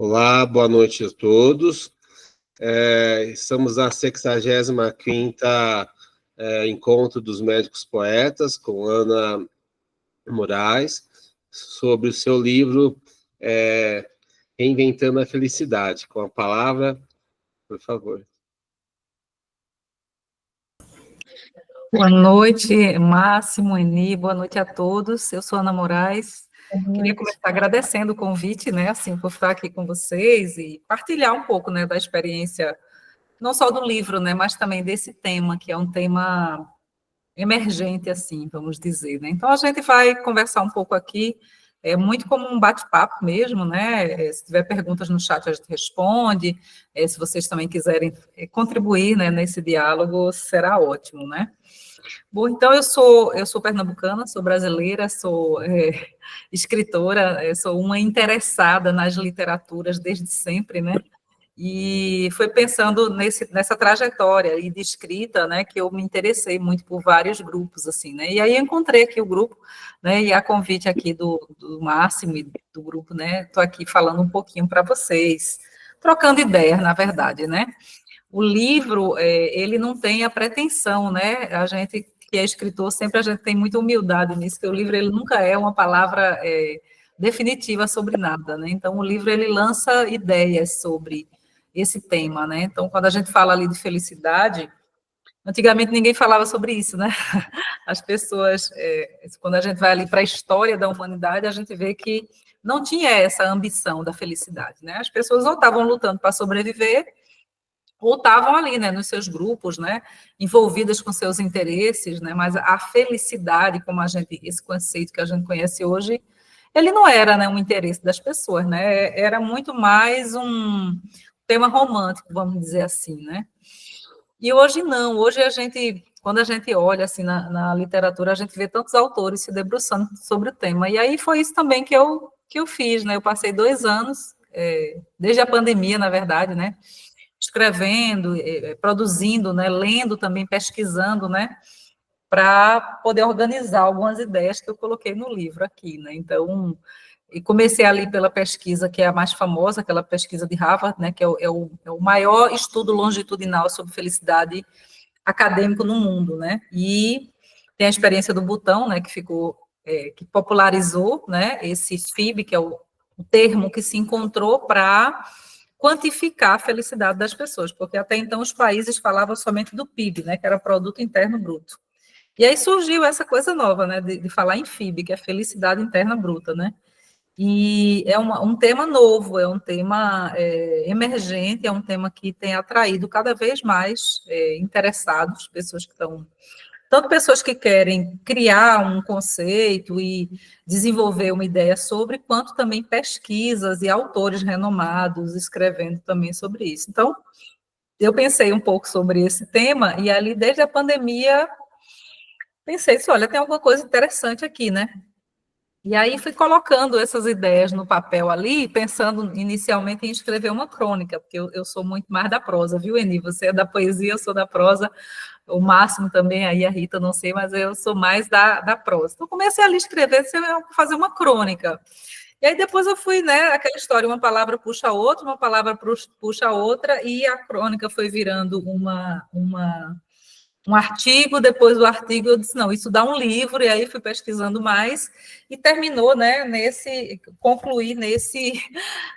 Olá, boa noite a todos. Estamos na 65ª Encontro dos Médicos Poetas, com Ana Moraes, sobre o seu livro Reinventando a Felicidade. Com a palavra, por favor. Boa noite, Máximo, Eni, boa noite a todos. Eu sou Ana Moraes. Queria começar agradecendo o convite, né, assim, por estar aqui com vocês e partilhar um pouco, né, da experiência, não só do livro, né, mas também desse tema, que é um tema emergente, assim, vamos dizer, né. Então, a gente vai conversar um pouco aqui, muito como um bate-papo mesmo, né, se tiver perguntas no chat a gente responde, se vocês também quiserem contribuir, né, nesse diálogo, será ótimo, né. Bom, então eu sou pernambucana, sou brasileira, sou escritora, sou uma interessada nas literaturas desde sempre, né? E foi pensando nessa trajetória e de escrita, né, que eu me interessei muito por vários grupos, assim, né? E aí encontrei aqui o grupo, né? E a convite aqui do Máximo e do grupo, né? Estou aqui falando um pouquinho para vocês, trocando ideias, na verdade, né? O livro, ele não tem a pretensão, né? A gente que é escritor, sempre a gente tem muita humildade nisso, que o livro ele nunca é uma palavra definitiva sobre nada, né? Então, o livro ele lança ideias sobre esse tema, né? Então, quando a gente fala ali de felicidade, antigamente ninguém falava sobre isso, né? As pessoas, quando a gente vai ali para a história da humanidade, a gente vê que não tinha essa ambição da felicidade, né? As pessoas ou estavam lutando para sobreviver, ou estavam ali, né, nos seus grupos, né, envolvidas com seus interesses, né, mas a felicidade, como esse conceito que a gente conhece hoje, ele não era, né, um interesse das pessoas, né, era muito mais um tema romântico, vamos dizer assim, né. E hoje não, hoje quando a gente olha assim na literatura, a gente vê tantos autores se debruçando sobre o tema, e aí foi isso também que eu fiz, né, eu passei 2 anos, desde a pandemia, na verdade, né, escrevendo, produzindo, né, lendo também, pesquisando, né, para poder organizar algumas ideias que eu coloquei no livro aqui, né. Então, e comecei ali pela pesquisa que é a mais famosa, aquela pesquisa de Harvard, né, que é o maior estudo longitudinal sobre felicidade acadêmico no mundo, né. E tem a experiência do Butão, né, que popularizou, né, esse FIB, que é o termo que se encontrou para quantificar a felicidade das pessoas, porque até então os países falavam somente do PIB, né, que era Produto Interno Bruto. E aí surgiu essa coisa nova, né, de falar em FIB, que é Felicidade Interna Bruta, né, e é um tema novo, é um tema emergente, é um tema que tem atraído cada vez mais interessados, tanto pessoas que querem criar um conceito e desenvolver uma ideia sobre, quanto também pesquisas e autores renomados escrevendo também sobre isso. Então, eu pensei um pouco sobre esse tema, e ali, desde a pandemia, pensei assim, olha, tem alguma coisa interessante aqui, né? E aí fui colocando essas ideias no papel ali, pensando inicialmente em escrever uma crônica, porque eu sou muito mais da prosa, viu, Eni? Você é da poesia, eu sou da prosa, o Máximo também, aí a Rita, não sei, mas eu sou mais da prosa. Então, comecei ali a escrever, fazer uma crônica. E aí depois eu fui, né, aquela história, uma palavra puxa a outra, uma palavra puxa a outra, e a crônica foi virando um artigo, depois do artigo eu disse, não, isso dá um livro, e aí fui pesquisando mais, e terminou, né, concluí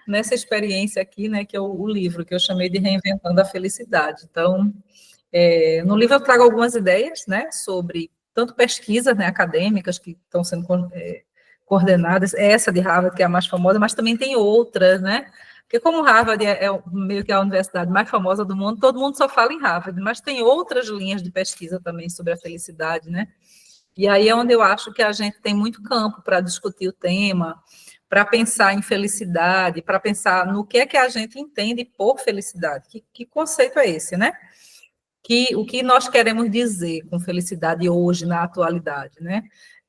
nessa experiência aqui, né, que é o livro, que eu chamei de Reinventando a Felicidade. Então, no livro eu trago algumas ideias, né, sobre tanto pesquisas, né, acadêmicas que estão sendo coordenadas, essa de Harvard, que é a mais famosa, mas também tem outras, né, porque como Harvard é meio que a universidade mais famosa do mundo, todo mundo só fala em Harvard, mas tem outras linhas de pesquisa também sobre a felicidade, né, e aí é onde eu acho que a gente tem muito campo para discutir o tema, para pensar em felicidade, para pensar no que é que a gente entende por felicidade, que conceito é esse, né, o que nós queremos dizer com felicidade hoje, na atualidade, né,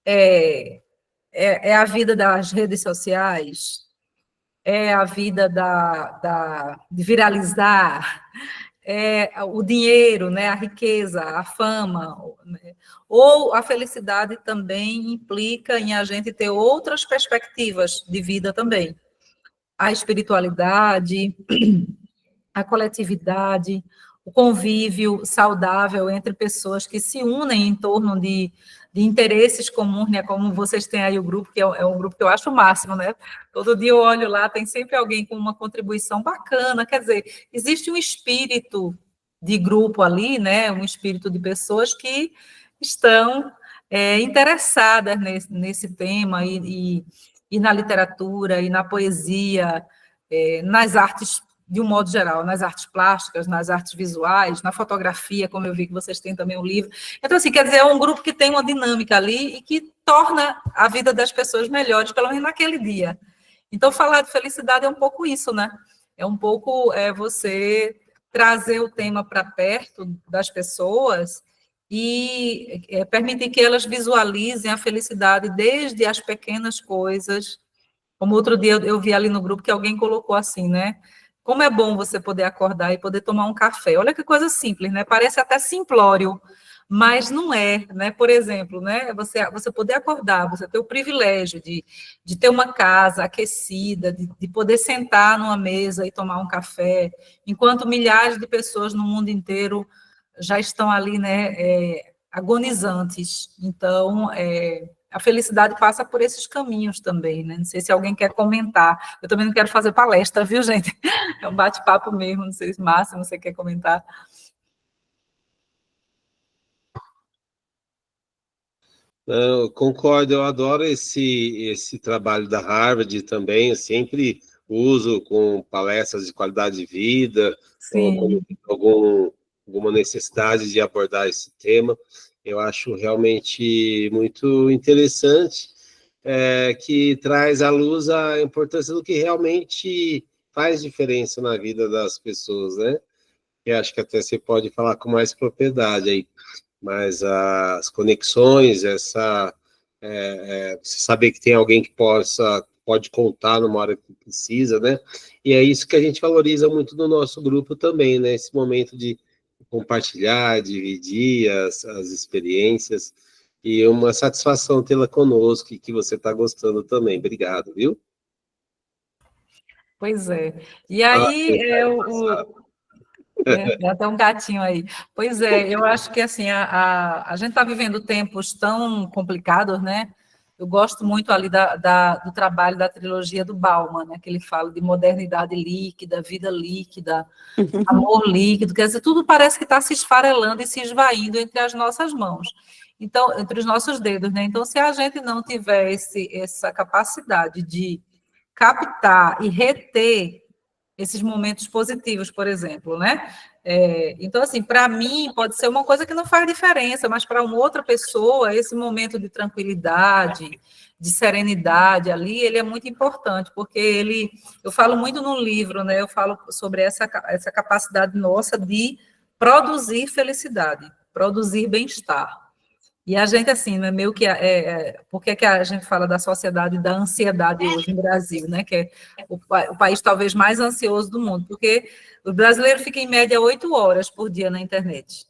é a vida das redes sociais, é a vida de viralizar, é o dinheiro, né, a riqueza, a fama, né, ou a felicidade também implica em a gente ter outras perspectivas de vida também. a espiritualidade, a coletividade, o convívio saudável entre pessoas que se unem em torno de interesses comuns, né? Como vocês têm aí o grupo, que é um grupo que eu acho o máximo, né? Todo dia eu olho lá, tem sempre alguém com uma contribuição bacana, quer dizer, existe um espírito de grupo ali, né? Um espírito de pessoas que estão interessadas nesse tema e na literatura, e na poesia, nas artes de um modo geral, nas artes plásticas, nas artes visuais, na fotografia, como eu vi que vocês têm também um livro. Então, assim, quer dizer, é um grupo que tem uma dinâmica ali e que torna a vida das pessoas melhores, pelo menos naquele dia. Então, falar de felicidade é um pouco isso, né? É um pouco você trazer o tema para perto das pessoas e permitir que elas visualizem a felicidade desde as pequenas coisas. Como outro dia eu vi ali no grupo que alguém colocou assim, né? Como é bom você poder acordar e poder tomar um café. Olha que coisa simples, né? Parece até simplório, mas não é, né? Por exemplo, né? Você poder acordar, você ter o privilégio de ter uma casa aquecida, de poder sentar numa mesa e tomar um café, enquanto milhares de pessoas no mundo inteiro já estão ali, né? Agonizantes. Então, a felicidade passa por esses caminhos também, né? Não sei se alguém quer comentar. Eu também não quero fazer palestra, viu, gente? É um bate-papo mesmo, não sei se Márcio, você quer comentar. Eu concordo, eu adoro esse trabalho da Harvard também, eu sempre uso com palestras de qualidade de vida, ou quando Sim, tem alguma necessidade de abordar esse tema. Eu acho realmente muito interessante, que traz à luz a importância do que realmente faz diferença na vida das pessoas, né? E acho que até você pode falar com mais propriedade aí, mas as conexões, você saber que tem alguém que pode contar numa hora que precisa, né? E é isso que a gente valoriza muito no nosso grupo também, né? Esse momento de compartilhar, dividir as experiências, e uma satisfação tê-la conosco e que você está gostando também. Obrigado, viu? pois é. E Ah, aí, tem até um gatinho aí. Pois é, eu acho que assim, a gente está vivendo tempos tão complicados, né? Eu gosto muito ali do trabalho da trilogia do Bauman, né? Que ele fala de modernidade líquida, vida líquida, amor líquido, quer dizer, tudo parece que está se esfarelando e se esvaindo entre as nossas mãos. Então, entre os nossos dedos, né? Então, se a gente não tiver essa capacidade de captar e reter esses momentos positivos, por exemplo, né? Então, assim, para mim pode ser uma coisa que não faz diferença, mas para uma outra pessoa, esse momento de tranquilidade, de serenidade ali, ele é muito importante, porque eu falo muito no livro, né? Eu falo sobre essa capacidade nossa de produzir felicidade, produzir bem-estar. E a gente, assim, né, meio que... por que a gente fala da sociedade da ansiedade hoje no Brasil, né? Que é o país talvez mais ansioso do mundo, porque o brasileiro fica, em média, 8 horas por dia na internet.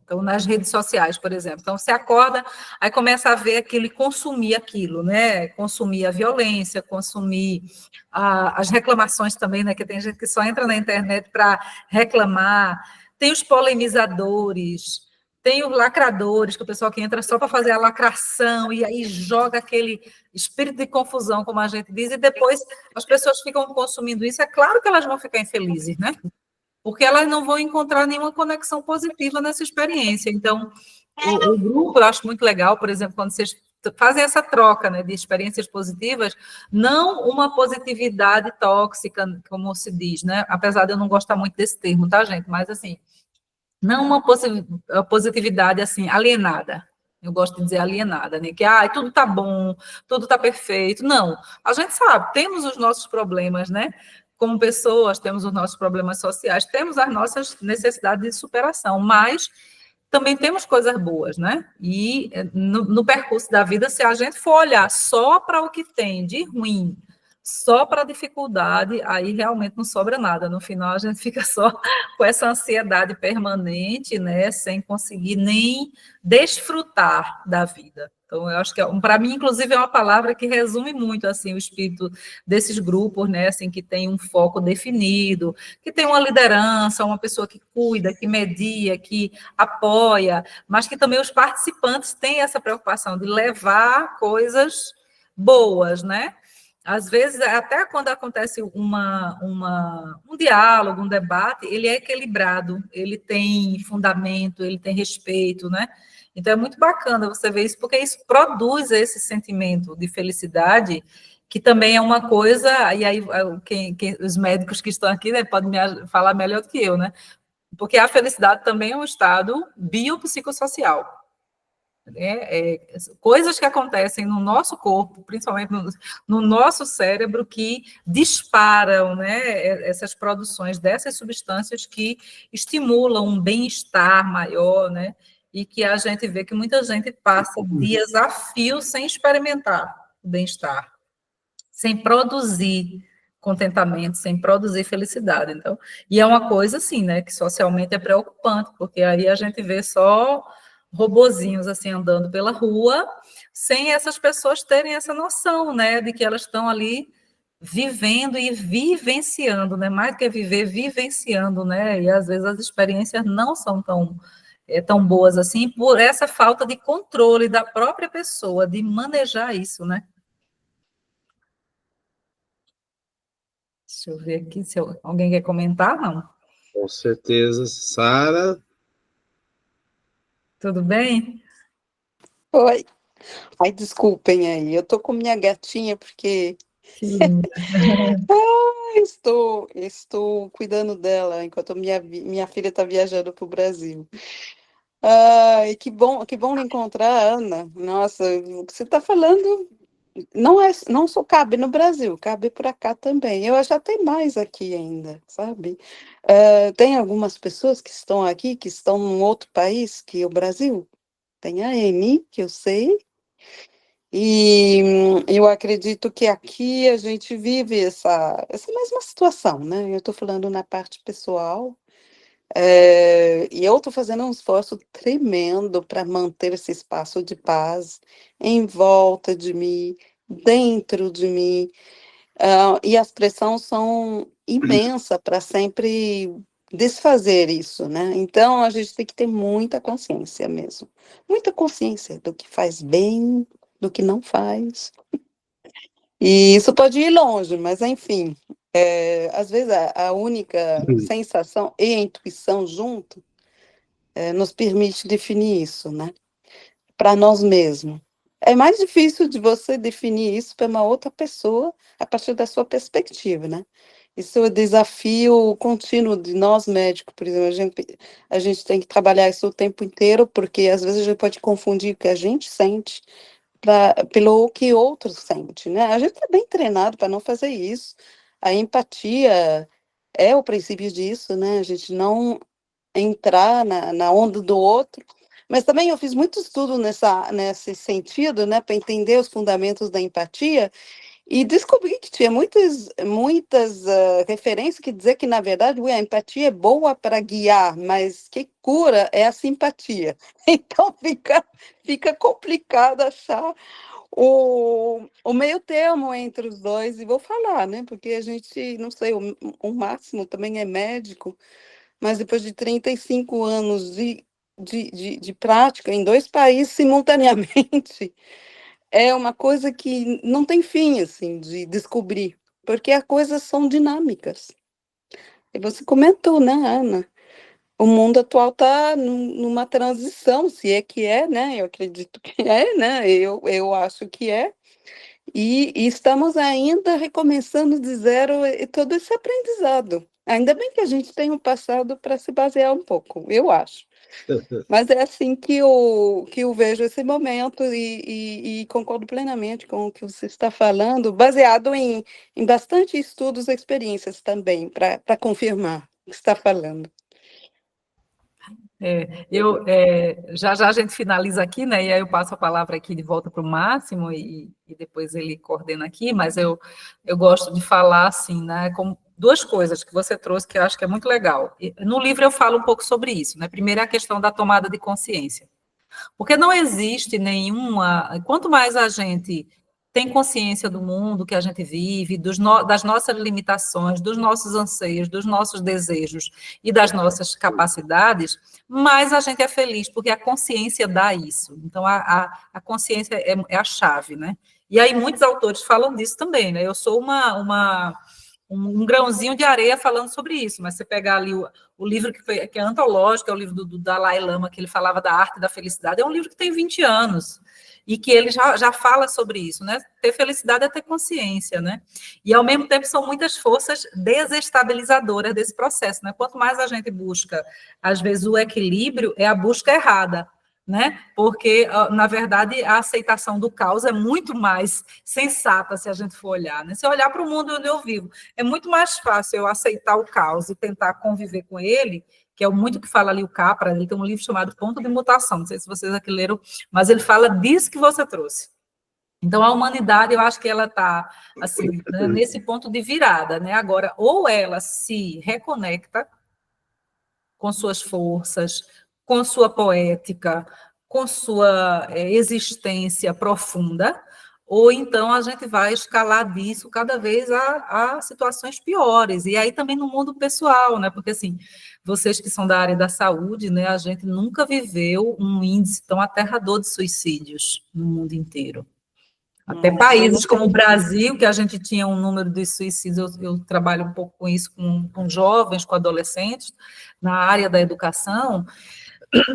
Então, nas redes sociais, por exemplo. Então, você acorda, aí começa a ver aquilo e consumir aquilo, né? Consumir a violência, consumir as reclamações também, né? Que tem gente que só entra na internet para reclamar. Tem os polemizadores, tem os lacradores, que é o pessoal que entra só para fazer a lacração e aí joga aquele espírito de confusão, como a gente diz, e depois as pessoas ficam consumindo isso. É claro que elas vão ficar infelizes, né? Porque elas não vão encontrar nenhuma conexão positiva nessa experiência. Então, o grupo eu acho muito legal, por exemplo, quando vocês fazem essa troca, né, de experiências positivas, não uma positividade tóxica, como se diz, né? Apesar de eu não gostar muito desse termo, tá, gente? Mas, assim, não uma positividade, assim, alienada. Eu gosto de dizer alienada, né? Que tudo tá bom, tudo tá perfeito. Não, a gente sabe, temos os nossos problemas, né? Como pessoas, temos os nossos problemas sociais, temos as nossas necessidades de superação, mas também temos coisas boas, né? E no percurso da vida, se a gente for olhar só para o que tem de ruim, só para a dificuldade, aí realmente não sobra nada. No final, a gente fica só com essa ansiedade permanente, né? Sem conseguir nem desfrutar da vida. Então, eu acho que, para mim, inclusive, é uma palavra que resume muito, assim, o espírito desses grupos, né, assim, que tem um foco definido, que tem uma liderança, uma pessoa que cuida, que media, que apoia, mas que também os participantes têm essa preocupação de levar coisas boas, né? Às vezes, até quando acontece um diálogo, um debate, ele é equilibrado, ele tem fundamento, ele tem respeito, né? Então, é muito bacana você ver isso, porque isso produz esse sentimento de felicidade, que também é uma coisa, e aí os médicos que estão aqui, né, podem falar melhor do que eu, né? Porque a felicidade também é um estado biopsicossocial. Coisas que acontecem no nosso corpo, principalmente no nosso cérebro, que disparam, né, essas produções dessas substâncias que estimulam um bem-estar maior, né, e que a gente vê que muita gente passa dias a fio sem experimentar o bem-estar, sem produzir contentamento, sem produzir felicidade. Então, e é uma coisa assim, né, que socialmente é preocupante, porque aí a gente vê só robozinhos assim andando pela rua, sem essas pessoas terem essa noção, né, de que elas estão ali vivendo e vivenciando, né, mais do que viver, vivenciando, né, e às vezes as experiências não são tão boas assim, por essa falta de controle da própria pessoa, de manejar isso, né. Deixa eu ver aqui se alguém quer comentar, não? Com certeza, Sara. Tudo bem? Oi. Ai, desculpem aí. Eu tô com minha gatinha porque Que linda. estou cuidando dela enquanto minha filha está viajando para o Brasil. Ai, que bom lhe encontrar, Ana. Nossa, o que você está falando não só cabe no Brasil, cabe para cá também. Eu acho até mais aqui ainda, sabe? Tem algumas pessoas que estão aqui, que estão em outro país que o Brasil. Tem a Eni, que eu sei. E eu acredito que aqui a gente vive essa mesma situação, né? Eu estou falando na parte pessoal, e eu estou fazendo um esforço tremendo para manter esse espaço de paz em volta de mim, dentro de mim, e as pressões são imensas para sempre desfazer isso, né? Então a gente tem que ter muita consciência mesmo, muita consciência do que faz bem, do que não faz. E isso pode ir longe, mas enfim, às vezes a única sensação e a intuição junto nos permite definir isso, né? Para nós mesmos. É mais difícil de você definir isso para uma outra pessoa a partir da sua perspectiva, né? Isso é o desafio contínuo de nós médicos, por exemplo, a gente tem que trabalhar isso o tempo inteiro, porque às vezes a gente pode confundir o que a gente sente pelo que outros sentem, né? A gente está bem treinado para não fazer isso. A empatia é o princípio disso, né? A gente não entrar na onda do outro. Mas também eu fiz muito estudo nesse sentido, né, para entender os fundamentos da empatia, e descobri que tinha muitas referências que dizer que, na verdade, a empatia é boa para guiar, mas que cura é a simpatia. Então fica complicado achar o meio termo entre os dois, e vou falar, né? Porque a gente, não sei, o Máximo também é médico, mas depois de 35 anos de prática em dois países simultaneamente, é uma coisa que não tem fim, assim, de descobrir, porque as coisas são dinâmicas. E você comentou, né, Ana? O mundo atual está numa transição, se é que é, né? Eu acredito que é, né? Eu acho que é. E estamos ainda recomeçando de zero todo esse aprendizado. Ainda bem que a gente tem um passado para se basear um pouco, eu acho. Mas é assim que eu vejo esse momento e concordo plenamente com o que você está falando, baseado em bastante estudos e experiências também, para confirmar o que você está falando. Já a gente finaliza aqui, né? E aí eu passo a palavra aqui de volta para o Máximo e depois ele coordena aqui, mas eu gosto de falar assim, né? Com duas coisas que você trouxe que eu acho que é muito legal. No livro eu falo um pouco sobre isso, né? Primeiro é a questão da tomada de consciência. Porque não existe nenhuma... Quanto mais a gente tem consciência do mundo que a gente vive, das nossas limitações, dos nossos anseios, dos nossos desejos e das nossas capacidades, mais a gente é feliz, porque a consciência dá isso. Então, a consciência é a chave, né? E aí muitos autores falam disso também, né? Eu sou um grãozinho de areia falando sobre isso, mas você pegar ali o livro que é antológico, é o livro do Dalai Lama, que ele falava da arte da felicidade, é um livro que tem 20 anos, e que ele já fala sobre isso, né? Ter felicidade é ter consciência, né? E, ao mesmo tempo, são muitas forças desestabilizadoras desse processo, né? Quanto mais a gente busca, às vezes, o equilíbrio, é a busca errada, né? Porque, na verdade, a aceitação do caos é muito mais sensata, se a gente for olhar, né? Se eu olhar para o mundo onde eu vivo, é muito mais fácil eu aceitar o caos e tentar conviver com ele, que é muito que fala ali o Capra, ele tem um livro chamado Ponto de Mutação, não sei se vocês aqui leram, mas ele fala disso que você trouxe. Então, a humanidade, eu acho que ela está, assim, né, nesse ponto de virada, né? Agora, ou ela se reconecta com suas forças, com sua poética, com sua existência profunda, ou então a gente vai escalar disso cada vez a situações piores, e aí também no mundo pessoal, né, porque assim, vocês que são da área da saúde, né, a gente nunca viveu um índice tão aterrador de suicídios no mundo inteiro. Até países como o Brasil, que a gente tinha um número de suicídios, eu trabalho um pouco com isso, com jovens, com adolescentes, na área da educação,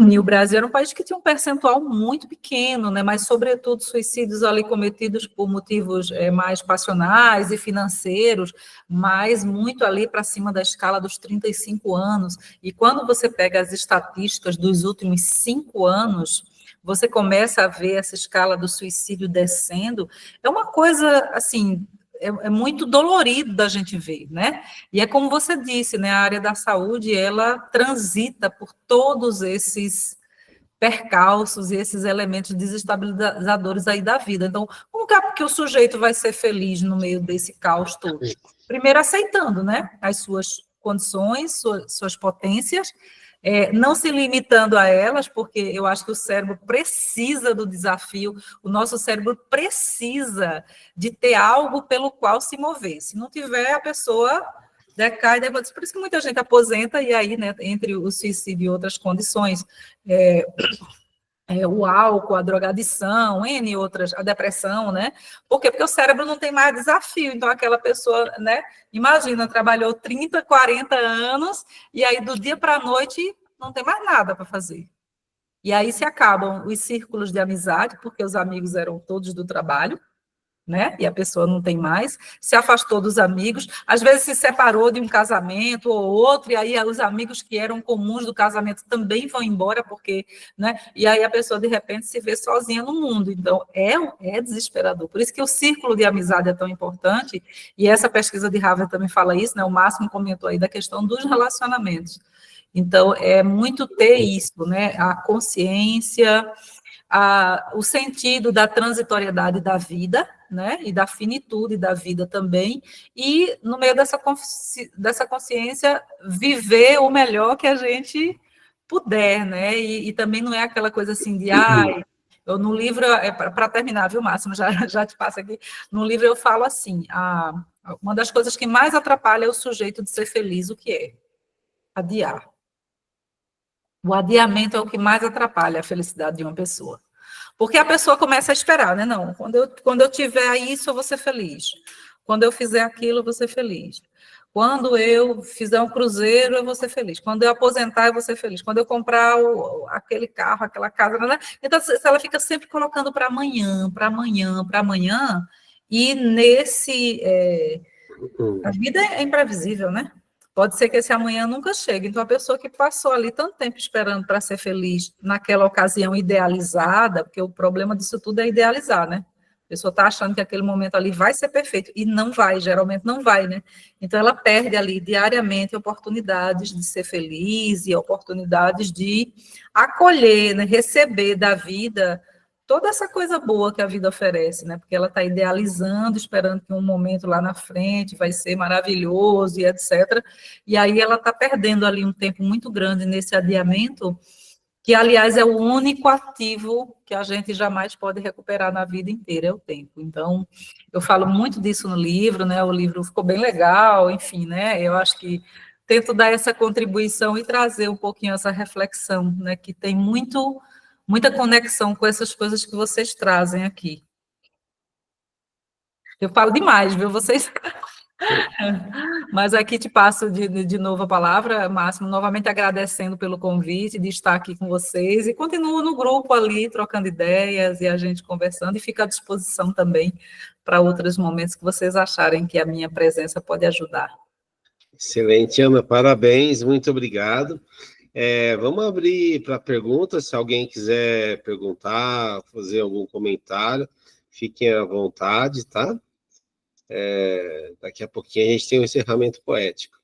e o Brasil era um país que tinha um percentual muito pequeno, né, mas, sobretudo, suicídios ali cometidos por motivos mais passionais e financeiros, mas muito ali para cima da escala dos 35 anos. E quando você pega as estatísticas dos últimos 5 anos, você começa a ver essa escala do suicídio descendo, é uma coisa, assim, é muito dolorido da gente ver, né? E é como você disse, né? A área da saúde, ela transita por todos esses percalços e esses elementos desestabilizadores aí da vida. Então, como que o sujeito vai ser feliz no meio desse caos todo? Primeiro, aceitando, né? As suas condições, suas potências, não se limitando a elas, porque eu acho que o cérebro precisa do desafio, o nosso cérebro precisa de ter algo pelo qual se mover. Se não tiver, a pessoa decai, depois. Por isso que muita gente aposenta, e aí, né, entre o suicídio e outras condições, o álcool, a drogadição, N outras, a depressão, né? Por quê? Porque o cérebro não tem mais desafio. Então, aquela pessoa, né? Imagina, trabalhou 30, 40 anos, e aí do dia para a noite não tem mais nada para fazer. E aí se acabam os círculos de amizade, porque os amigos eram todos do trabalho, né? E a pessoa não tem mais, se afastou dos amigos, às vezes se separou de um casamento ou outro, e aí os amigos que eram comuns do casamento também vão embora, porque, né? E aí a pessoa, de repente, se vê sozinha no mundo. Então, é desesperador. Por isso que o círculo de amizade é tão importante, e essa pesquisa de Harvard também fala isso, né? O Máximo comentou aí da questão dos relacionamentos. Então, é muito ter isso, né? A consciência, o sentido da transitoriedade da vida, né, e da finitude da vida também, e no meio dessa consciência, viver o melhor que a gente puder, né, e também não é aquela coisa assim de, eu no livro, para terminar, viu, Máximo, já te passo aqui, no livro eu falo assim, uma das coisas que mais atrapalha é o sujeito de ser feliz, o que é? Adiar. O adiamento é o que mais atrapalha a felicidade de uma pessoa. Porque a pessoa começa a esperar, né? Não, quando eu tiver isso, eu vou ser feliz. Quando eu fizer aquilo, eu vou ser feliz. Quando eu fizer um cruzeiro, eu vou ser feliz. Quando eu aposentar, eu vou ser feliz. Quando eu comprar aquele carro, aquela casa, né? Então, ela fica sempre colocando para amanhã, para amanhã, para amanhã. E a vida é imprevisível, né? Pode ser que esse amanhã nunca chegue. Então, a pessoa que passou ali tanto tempo esperando para ser feliz naquela ocasião idealizada, porque o problema disso tudo é idealizar, né? A pessoa está achando que aquele momento ali vai ser perfeito, e não vai, geralmente não vai, né? Então, ela perde ali diariamente oportunidades de ser feliz e oportunidades de acolher, né? Receber da vida toda essa coisa boa que a vida oferece, né? Porque ela está idealizando, esperando que um momento lá na frente vai ser maravilhoso e etc. E aí ela está perdendo ali um tempo muito grande nesse adiamento, que, aliás, é o único ativo que a gente jamais pode recuperar na vida inteira, é o tempo. Então, eu falo muito disso no livro, né? O livro ficou bem legal, enfim, né? Eu acho que tento dar essa contribuição e trazer um pouquinho essa reflexão, né? Que tem muita conexão com essas coisas que vocês trazem aqui. Eu falo demais, viu? Vocês... Mas aqui te passo de novo a palavra, Máximo, novamente agradecendo pelo convite de estar aqui com vocês e continuo no grupo ali, trocando ideias e a gente conversando, e fico à disposição também para outros momentos que vocês acharem que a minha presença pode ajudar. Excelente, Ana, parabéns, muito obrigado. Vamos abrir para perguntas, se alguém quiser perguntar, fazer algum comentário, fiquem à vontade, tá? Daqui a pouquinho a gente tem um encerramento poético.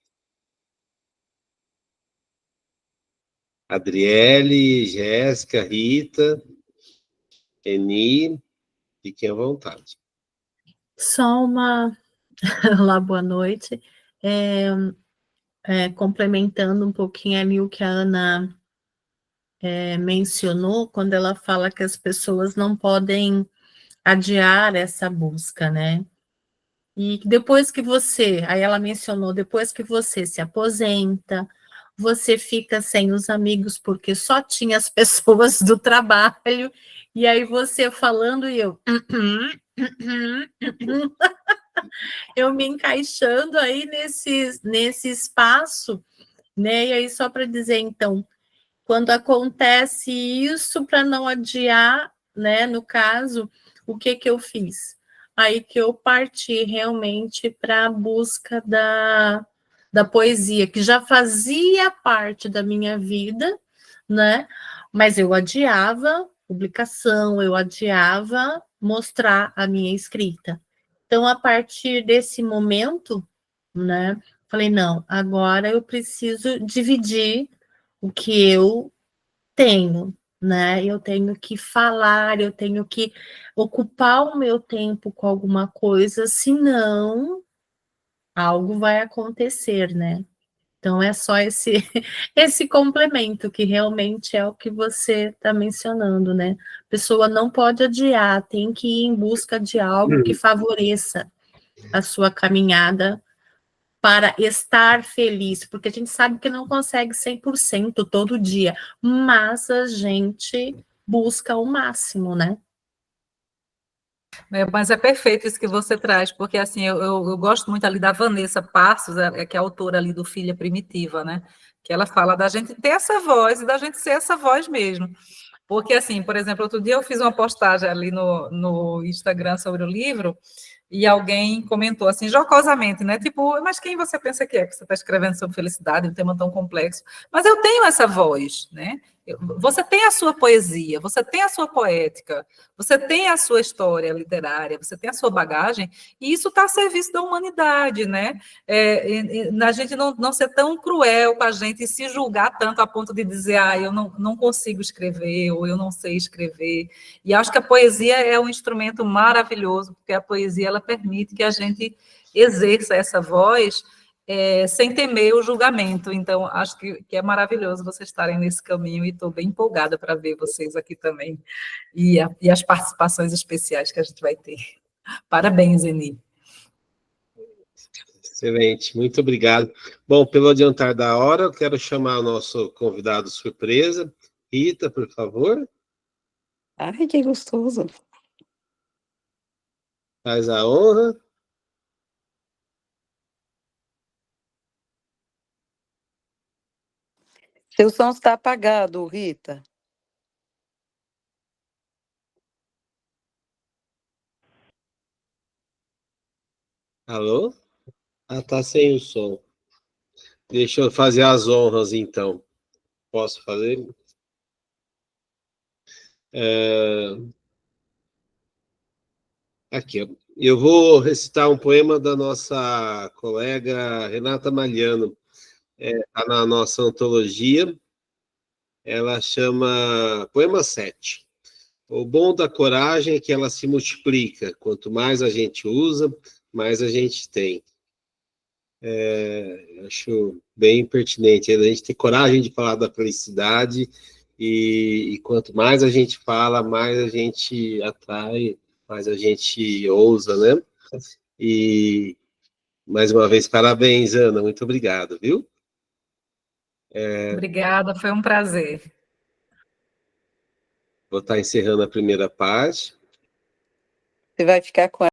Adriele, Jéssica, Rita, Eni, fiquem à vontade. Só uma... Olá, boa noite. Complementando um pouquinho ali o que a Ana mencionou, quando ela fala que as pessoas não podem adiar essa busca, né? E depois que você, aí ela mencionou, depois que você se aposenta, você fica sem os amigos porque só tinha as pessoas do trabalho, e aí você falando e eu... eu me encaixando aí nesse espaço, né? E aí, só para dizer, então, quando acontece isso, para não adiar, né? No caso, o que eu fiz? Aí que eu parti realmente para a busca da poesia, que já fazia parte da minha vida, né? Mas eu adiava publicação, eu adiava mostrar a minha escrita. Então, a partir desse momento, né, falei, não, agora eu preciso dividir o que eu tenho, né? Eu tenho que falar, eu tenho que ocupar o meu tempo com alguma coisa, senão algo vai acontecer, né? Então, é só esse complemento, que realmente é o que você está mencionando, né? A pessoa não pode adiar, tem que ir em busca de algo que favoreça a sua caminhada para estar feliz, porque a gente sabe que não consegue 100% todo dia, mas a gente busca o máximo, né? Mas é perfeito isso que você traz, porque assim, eu gosto muito ali da Vanessa Passos, que é a autora ali do Filha Primitiva, né? Que ela fala da gente ter essa voz e da gente ser essa voz mesmo. Porque, assim, por exemplo, outro dia eu fiz uma postagem ali no Instagram sobre o livro, e alguém comentou assim, jocosamente, né? Tipo, mas quem você pensa que é? Que você está escrevendo sobre felicidade, um tema tão complexo. Mas eu tenho essa voz, né? Você tem a sua poesia, você tem a sua poética, você tem a sua história literária, você tem a sua bagagem, e isso está a serviço da humanidade, né? A gente não ser tão cruel com a gente e se julgar tanto a ponto de dizer, eu não consigo escrever, ou eu não sei escrever. E acho que a poesia é um instrumento maravilhoso, porque a poesia ela permite que a gente exerça essa voz sem temer o julgamento. Então, acho que é maravilhoso vocês estarem nesse caminho e estou bem empolgada para ver vocês aqui também e as participações especiais que a gente vai ter. Parabéns, Eni. Excelente, muito obrigado. Bom, pelo adiantar da hora, eu quero chamar o nosso convidado surpresa. Rita, por favor. Ai, que gostoso. Faz a honra. Seu som está apagado, Rita. Alô? Tá sem o som. Deixa eu fazer as honras, então. Posso fazer? Aqui, ó. Eu vou recitar um poema da nossa colega Renata Malhano. Está na nossa antologia. Ela chama Poema 7. O bom da coragem é que ela se multiplica. Quanto mais a gente usa, mais a gente tem. Acho bem pertinente. A gente ter coragem de falar da felicidade e quanto mais a gente fala, mais a gente atrai, mais a gente ousa, né? E, mais uma vez, parabéns, Ana, muito obrigado, viu? Obrigada, foi um prazer. Vou estar encerrando a primeira parte. Você vai ficar com